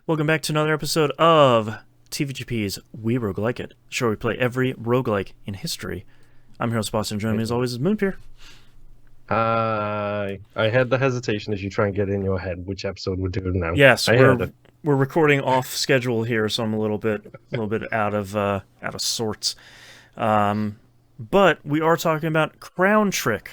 Welcome back to another episode of TVGP's We Roguelike It, the show where we play every roguelike in history. I'm Heroes Boston, joining me as always is Moonpier. I had the hesitation as you try and get in your head which episode we're doing now. Yes, I heard it. we're recording off schedule here, so I'm a little bit out of sorts. But we are talking about Crown Trick,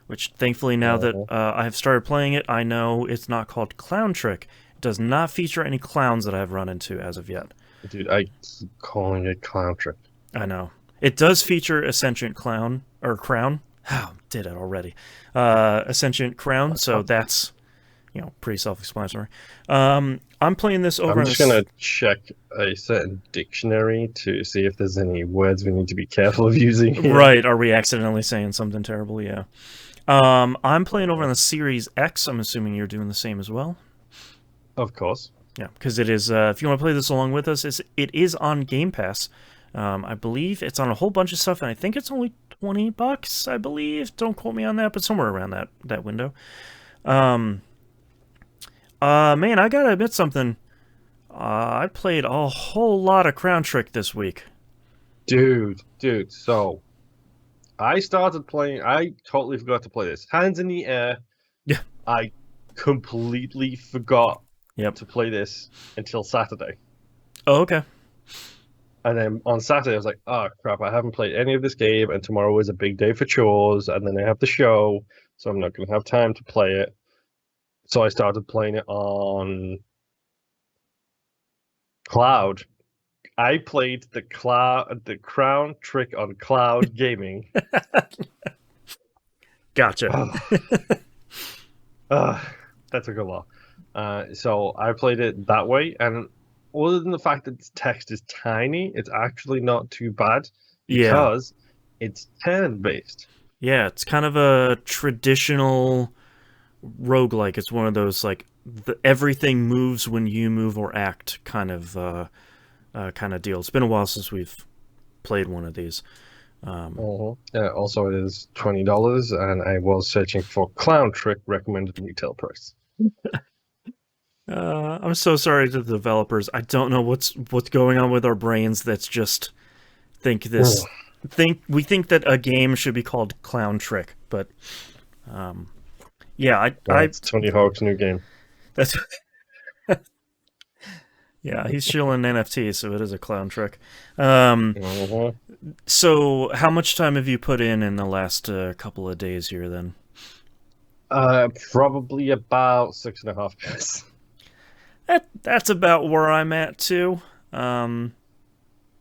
which thankfully now that I have started playing it, I know it's not called Clown Trick. It does not feature any clowns that I've run into as of yet. Dude, I keep calling it Clown Trick. I know. It does feature a sentient clown, or crown. Oh, did it already. A sentient crown, so that's, pretty self-explanatory. I'm playing this over... I'm just going to check a certain dictionary to see if there's any words we need to be careful of using here. Right, are we accidentally saying something terrible? Yeah. I'm playing over on the Series X. I'm assuming you're doing the same as well. Of course. Yeah, because it is, if you want to play this along with us, it is on Game Pass. I believe it's on a whole bunch of stuff, and I think it's only $20, I believe. Don't quote me on that, but somewhere around that window. Man, I gotta admit something. I played a whole lot of Crown Trick this week. Dude, so I started playing, I totally forgot to play this. Hands in the air. Yeah. I completely forgot Yep. to play this until Saturday. Oh, okay. And then on Saturday, I was like, oh, crap, I haven't played any of this game, and tomorrow is a big day for chores, and then I have the show, so I'm not going to have time to play it. So I started playing it on Cloud. I played the Crown Trick on Cloud Gaming. Gotcha. That took a while. So I played it that way, and other than the fact that its text is tiny, it's actually not too bad because it's turn-based. Yeah, it's kind of a traditional roguelike. It's one of those, like, everything moves when you move or act kind of deal. It's been a while since we've played one of these. Also, it is $20, and I was searching for Clown Trick recommended retail price. I'm so sorry to the developers. I don't know what's going on with our brains that's just we think that a game should be called Clown Trick, but it's Tony Hawk's new game. That's yeah, he's shilling NFT, so it is a Clown Trick. So how much time have you put in the last couple of days here then? Probably about 6.5 years. That's about where I'm at too.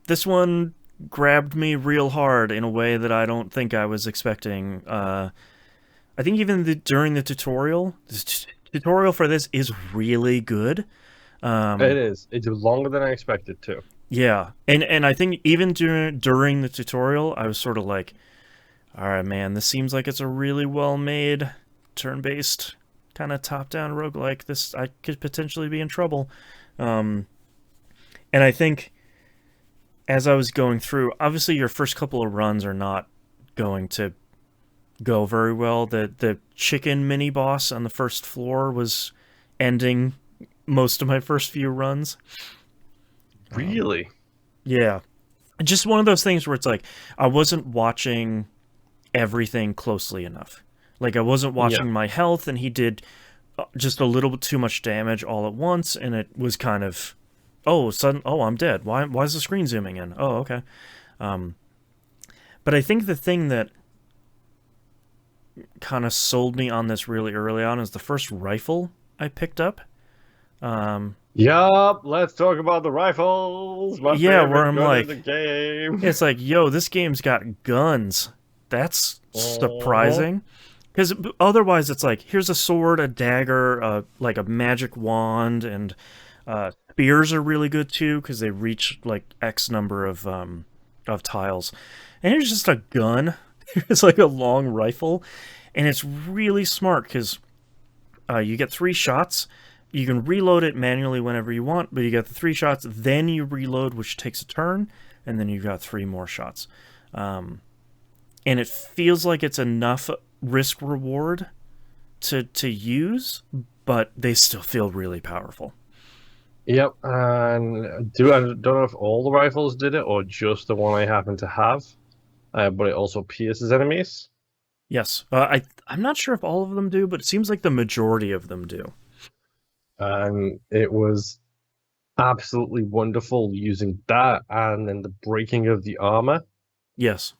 This one grabbed me real hard in a way that I don't think I was expecting. I think even during the tutorial, tutorial for this is really good. It is. It's longer than I expected to. Yeah, and I think even during the tutorial, I was sort of like, all right, man, this seems like it's a really well-made, turn-based, kind of top-down roguelike. This, I could potentially be in trouble. And I think as I was going through, obviously your first couple of runs are not going to go very well. The chicken mini-boss on the first floor was ending most of my first few runs. Really? Yeah. Just one of those things where it's like, I wasn't watching everything closely enough. Like, I wasn't watching my health, and he did just a little bit too much damage all at once, and it was kind of, I'm dead. Why is the screen zooming in? Oh, okay. But I think the thing that kind of sold me on this really early on is the first rifle I picked up. Yup, let's talk about the rifles. Where I'm like, the game. It's like, yo, this game's got guns. That's surprising. Because otherwise it's like, here's a sword, a dagger, like a magic wand, and spears are really good too, because they reach like X number of tiles. And here's just a gun. It's like a long rifle. And it's really smart, because you get 3 shots. You can reload it manually whenever you want, but you get the 3 shots, then you reload, which takes a turn, and then you've got 3 more shots. And it feels like it's enough risk-reward to use, but they still feel really powerful. Yep, and I don't know if all the rifles did it or just the one I happen to have, but it also pierces enemies, Yes, I'm not sure if all of them do, but it seems like the majority of them do. and it was absolutely wonderful using that and then the breaking of the armor Yes.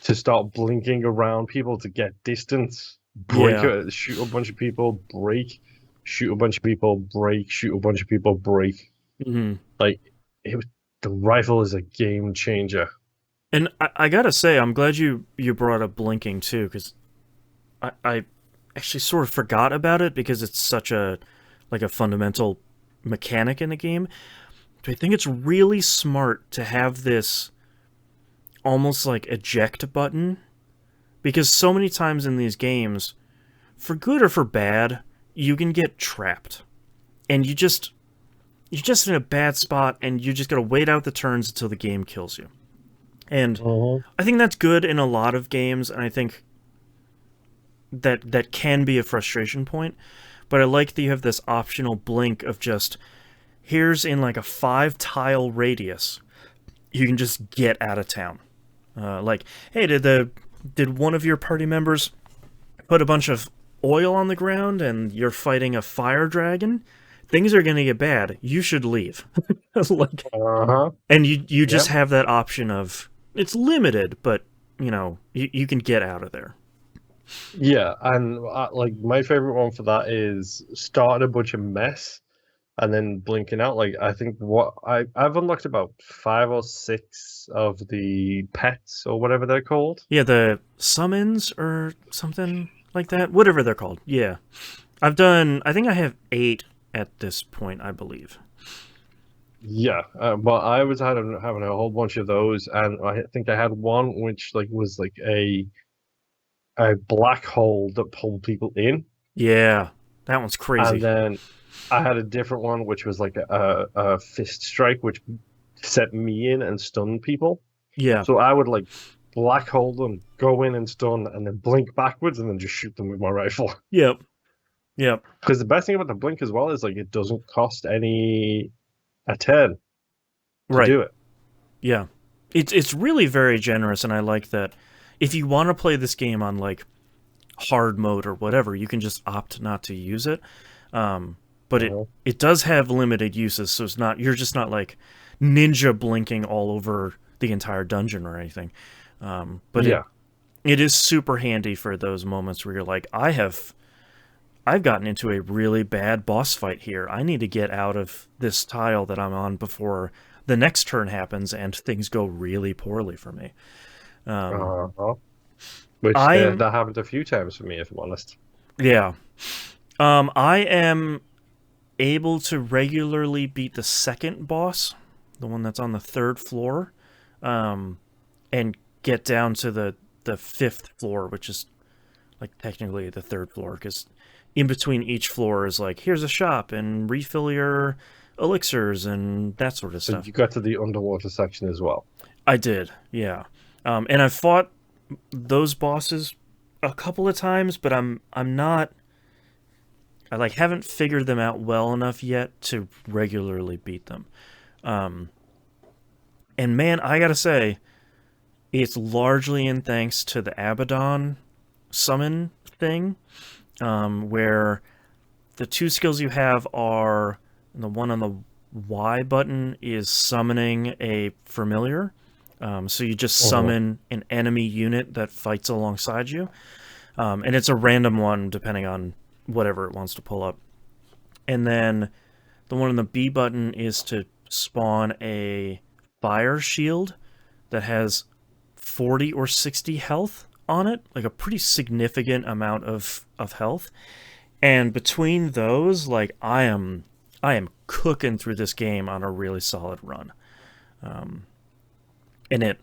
to start blinking around people to get distance, Yeah. shoot a bunch of people, break, shoot a bunch of people, break, shoot a bunch of people, break. Hmm. Like it was, the rifle is a game changer. And I gotta say, I'm glad you brought up blinking too, because I actually sort of forgot about it because it's such a like a fundamental mechanic in the game. But I think it's really smart to have this almost like eject button because so many times in these games, for good or for bad, you can get trapped. And you're just in a bad spot and you just gotta wait out the turns until the game kills you. And Mhm. I think that's good in a lot of games, and I think that can be a frustration point. But I like that you have this optional blink of just here's in like a 5 tile radius. You can just get out of town. Like, hey, did one of your party members put a bunch of oil on the ground and you're fighting a fire dragon? Things are gonna get bad. You should leave. Like, Uh-huh. and you just Yep. have that option of it's limited, but you can get out of there. Yeah, and like my favorite one for that is starting a bunch of mess and then blinking out. Like I think what I've unlocked about 5 or 6 of the pets or whatever they're called. Yeah, the summons or something like that, whatever they're called. Yeah, I've done. I think I have 8 at this point, I believe. Yeah, but I was having a whole bunch of those, and I think I had one which like was like a black hole that pulled people in, Yeah, that one's and crazy. then I had a different one which was like a fist strike which set me in and stunned people. Yeah. So I would like black hole them, go in and stun, and then blink backwards and then just shoot them with my rifle. Yep. Yep. Because the best thing about the blink as well is like it doesn't cost any a turn to Right. do it. Yeah. It's really very generous, and I like that. If you want to play this game on like hard mode or whatever, you can just opt not to use it. But it Uh-huh. it does have limited uses, so it's not you're just not like ninja blinking all over the entire dungeon or anything. But Yeah. it is super handy for those moments where you're like, I've gotten into a really bad boss fight here. I need to get out of this tile that I'm on before the next turn happens and things go really poorly for me. Um, Uh-huh. Which I'm that happened a few times for me, if I'm honest. yeah. I am able to regularly beat the second boss, the one that's on the third floor, um, and get down to the fifth floor, which is like technically the third floor, because in between each floor is like here's a shop and refill your elixirs and that sort of So stuff. you got to the underwater section as well. I did, yeah, and I've fought those bosses a couple of times, but I'm not. I like haven't figured them out well enough yet to regularly beat them. Um, and man, I gotta say, it's largely in thanks to the Abaddon summon thing, where the two skills you have are the one on the Y button is summoning a familiar. So you just Uh-huh. summon an enemy unit that fights alongside you, and it's a random one depending on whatever it wants to pull up. And then the one on the B button is to spawn a fire shield that has 40 or 60 health on it, like a pretty significant amount of health. And between those, like I am cooking through this game on a really solid run. Um, and it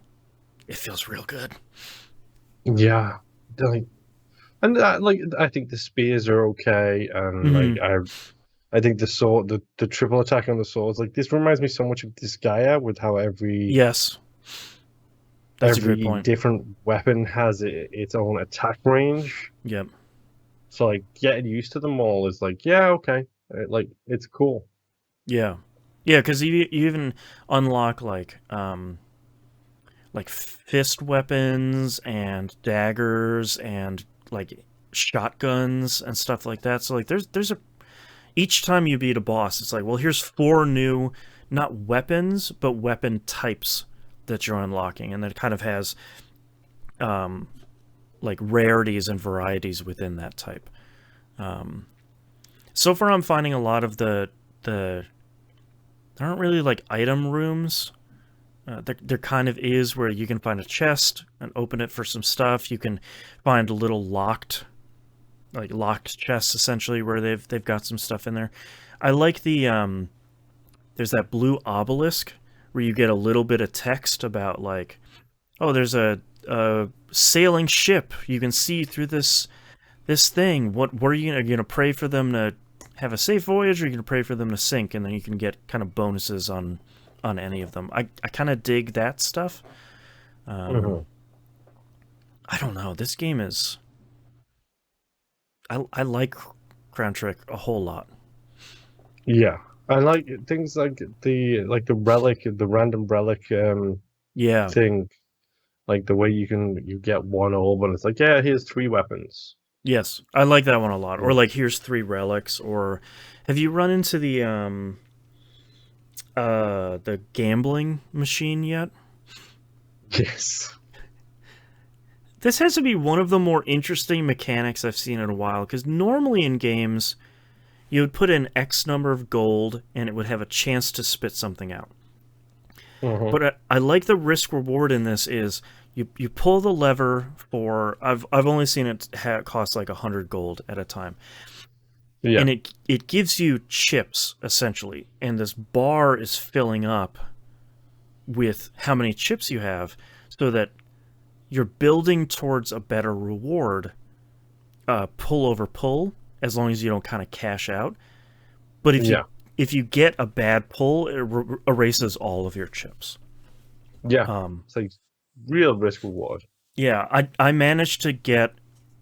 feels real good. Yeah. Like, and like I think the spears are okay, and like Mm-hmm. I think the sword, the triple attack on the swords, like this reminds me so much of Disgaea with how Yes, that's a great every point. different weapon has its own attack range. Yep. So like getting used to them all is like, yeah, okay, like it's cool. Yeah, yeah, because you even unlock like fist weapons and daggers and like shotguns and stuff like that. So like there's a each time you beat a boss, it's like, well, here's four new not weapons but weapon types that you're unlocking, and that kind of has um like rarities and varieties within that type. Um, so far, I'm finding a lot of the there aren't really like item rooms. There kind of is where you can find a chest and open it for some stuff. You can find a little locked chests essentially where they've got some stuff in there. I like the there's that blue obelisk where you get a little bit of text about like, oh, there's a sailing ship you can see through this thing. What are you gonna pray for them to have a safe voyage, or are you gonna pray for them to sink? And then you can get kind of bonuses on any of them. I kind of dig that stuff. Um, Hmm. I don't know. This game is I like Crown Trick a whole lot. Yeah, I like things like the relic, the random relic Yeah. thing, like the way you get one orb and it's like, yeah, here's three weapons. Yes, I like that one a lot. Or Mm. like here's three relics. Or have you run into the gambling machine yet? Yes. This has to be one of the more interesting mechanics I've seen in a while, because normally in games you would put in X number of gold and it would have a chance to spit something out. Hmm. But I like the risk reward in this is you pull the lever for I've only seen it cost like 100 gold at a time, Yeah. and it gives you chips essentially, and this bar is filling up with how many chips you have, so that you're building towards a better reward, pull over pull, as long as you don't kind of cash out. But Yeah. if you get a bad pull, it erases all of your chips. Yeah. Um, It's like real risk reward. yeah, I managed to get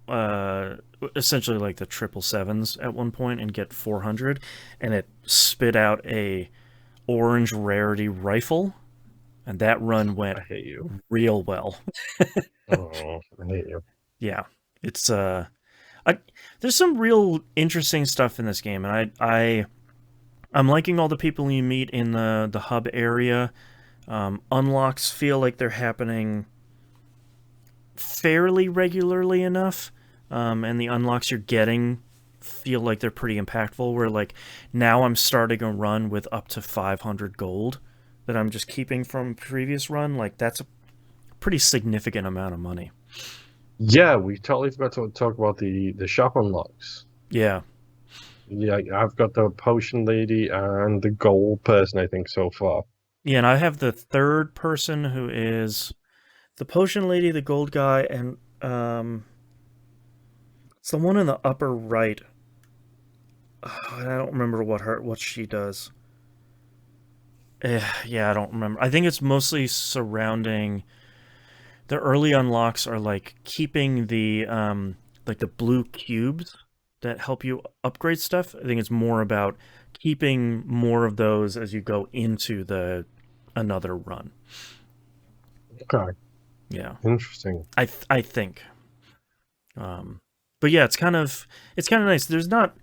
uh essentially like the triple sevens at one point and get 400, and it spit out a orange rarity rifle, and that run went I hate you. real well. Oh, I hate you. Yeah, it's I there's some real interesting stuff in this game, and I'm liking all the people you meet in the hub area. Unlocks feel like they're happening fairly regularly enough, and the unlocks you're getting feel like they're pretty impactful. Where like now I'm starting a run with up to 500 gold that I'm just keeping from previous run. Like that's a pretty significant amount of money. Yeah, we totally forgot to talk about the shop unlocks. Yeah, Yeah, I've got the potion lady and the gold person, I think, so far. yeah, and I have the third person who is the potion lady, the gold guy, and it's the one in the upper right. I don't remember what she does. Yeah, I don't remember. I think it's mostly surrounding the early unlocks are like keeping the like the blue cubes that help you upgrade stuff. I think it's more about keeping more of those as you go into the another run. Okay, Yeah, interesting. I think. Um, but yeah, it's kind of nice. There's not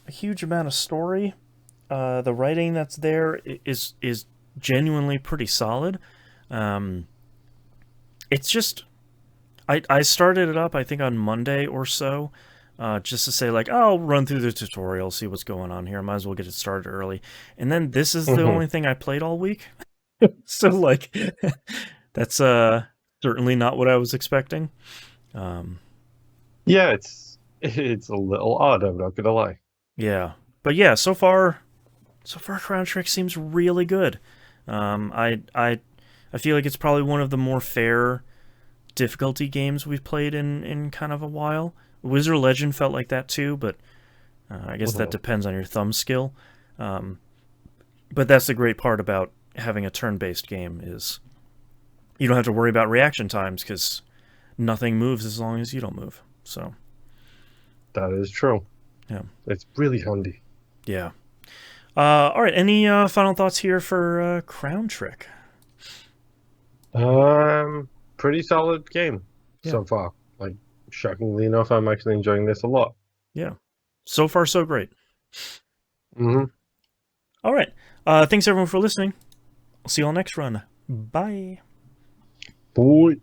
a huge amount of story. The writing that's there is genuinely pretty solid. Um, it's just I started it up I think on Monday or so, just to say like, oh, I'll run through the tutorial, see what's going on here. I might as well get it started early. And then this is the Hmm. only thing I played all week. So like, that's certainly not what I was expecting. Um, Yeah, it's a little odd, I'm not gonna lie. yeah, but yeah, so far Crown Trick seems really good. I feel like it's probably one of the more fair difficulty games we've played in kind of a while. Wizard Legend felt like that too, but I guess that Hmm. depends on your thumb skill. Um, but that's the great part about having a turn-based game is you don't have to worry about reaction times because nothing moves as long as you don't move. So That is true. yeah, It's really handy. yeah. All right. Any final thoughts here for Crown Trick? Pretty solid game Yeah. so far. Like, shockingly enough, I'm actually enjoying this a lot. Yeah. So far, so great. Mm-hmm. All right. Thanks everyone for listening. I'll see you all next run. Bye. Boy.